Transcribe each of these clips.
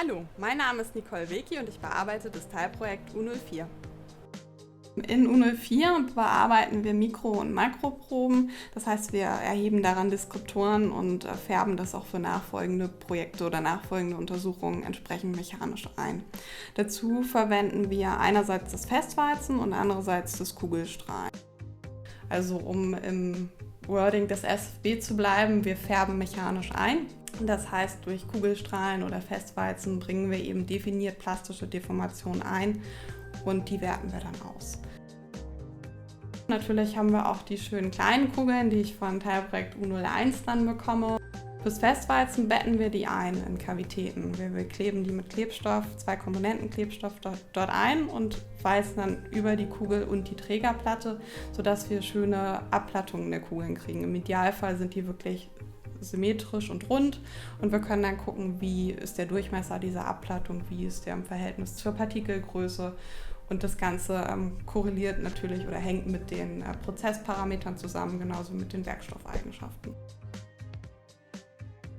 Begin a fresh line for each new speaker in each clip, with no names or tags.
Hallo, mein Name ist Nicole Weki und ich bearbeite das Teilprojekt U04. In U04 bearbeiten wir Mikro- und Makroproben, das heißt, wir erheben daran Deskriptoren und färben das auch für nachfolgende Projekte oder nachfolgende Untersuchungen entsprechend mechanisch ein. Dazu verwenden wir einerseits das Festweizen und andererseits das Kugelstrahlen. Also um im Wording des SFB zu bleiben, wir färben mechanisch ein. Das heißt, durch Kugelstrahlen oder Festweizen bringen wir eben definiert plastische Deformationen ein und die werten wir dann aus. Natürlich haben wir auch die schönen kleinen Kugeln, die ich von Teilprojekt U01 dann bekomme. Fürs Festweizen betten wir die ein in Kavitäten. Wir kleben die mit Klebstoff, 2 Komponenten Klebstoff dort ein und weißen dann über die Kugel und die Trägerplatte, sodass wir schöne Abplattungen der Kugeln kriegen. Im Idealfall sind die wirklich symmetrisch und rund und wir können dann gucken, wie ist der Durchmesser dieser Abplattung, wie ist der im Verhältnis zur Partikelgröße und das Ganze korreliert natürlich oder hängt mit den Prozessparametern zusammen, genauso mit den Werkstoffeigenschaften.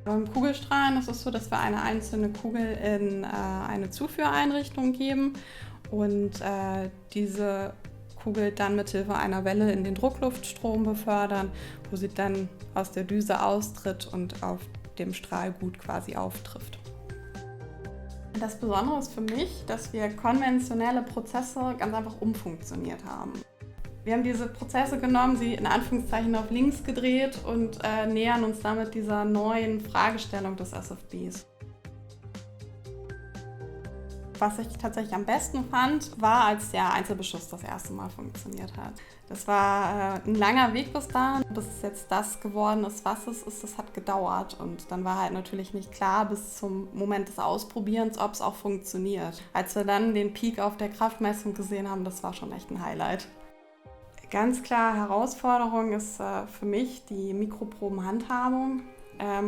Beim Kugelstrahlen ist es so, dass wir eine einzelne Kugel in eine Zuführeinrichtung geben und diese Kugel dann mithilfe einer Welle in den Druckluftstrom befördern, wo sie dann aus der Düse austritt und auf dem Strahlgut quasi auftrifft. Das Besondere ist für mich, dass wir konventionelle Prozesse ganz einfach umfunktioniert haben. Wir haben diese Prozesse genommen, sie in Anführungszeichen auf links gedreht und nähern uns damit dieser neuen Fragestellung des SFBs. Was ich tatsächlich am besten fand, war, als der Einzelbeschuss das erste Mal funktioniert hat. Das war ein langer Weg bis dahin, bis es jetzt das geworden ist, was es ist. Das hat gedauert und dann war halt natürlich nicht klar bis zum Moment des Ausprobierens, ob es auch funktioniert. Als wir dann den Peak auf der Kraftmessung gesehen haben, das war schon echt ein Highlight. Ganz klar Herausforderung ist für mich die Mikroprobenhandhabung.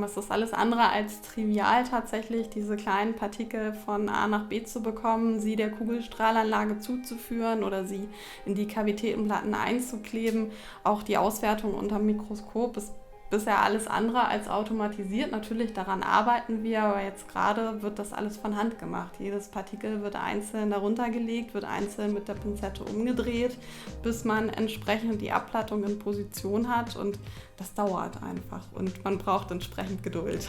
Es ist alles andere als trivial tatsächlich, diese kleinen Partikel von A nach B zu bekommen, sie der Kugelstrahlanlage zuzuführen oder sie in die Kavitätenplatten einzukleben. Auch die Auswertung unter dem Mikroskop ist bisher alles andere als automatisiert. Natürlich, daran arbeiten wir, aber jetzt gerade wird das alles von Hand gemacht. Jedes Partikel wird einzeln darunter gelegt, wird einzeln mit der Pinzette umgedreht, bis man entsprechend die Abplattung in Position hat und das dauert einfach und man braucht entsprechend Geduld.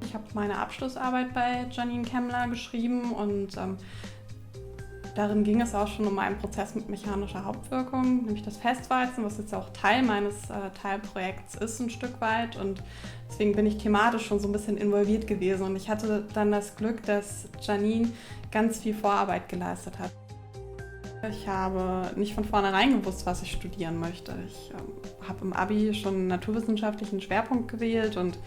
Ich habe meine Abschlussarbeit bei Janine Kemmler geschrieben und darin ging es auch schon um einen Prozess mit mechanischer Hauptwirkung, nämlich das Festweizen, was jetzt auch Teil meines Teilprojekts ist ein Stück weit und deswegen bin ich thematisch schon so ein bisschen involviert gewesen und ich hatte dann das Glück, dass Janine ganz viel Vorarbeit geleistet hat. Ich habe nicht von vornherein gewusst, was ich studieren möchte. Ich habe im Abi schon einen naturwissenschaftlichen Schwerpunkt gewählt und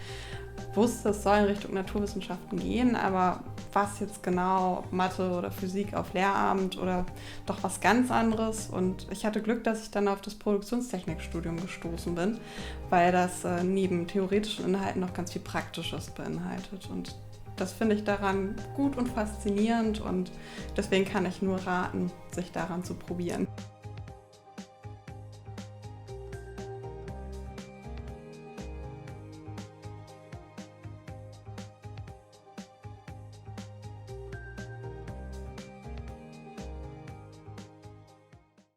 wusste, es soll in Richtung Naturwissenschaften gehen, aber was jetzt genau, ob Mathe oder Physik auf Lehramt oder doch was ganz anderes. Und ich hatte Glück, dass ich dann auf das Produktionstechnikstudium gestoßen bin, weil das neben theoretischen Inhalten noch ganz viel Praktisches beinhaltet. Und das finde ich daran gut und faszinierend und deswegen kann ich nur raten, sich daran zu probieren.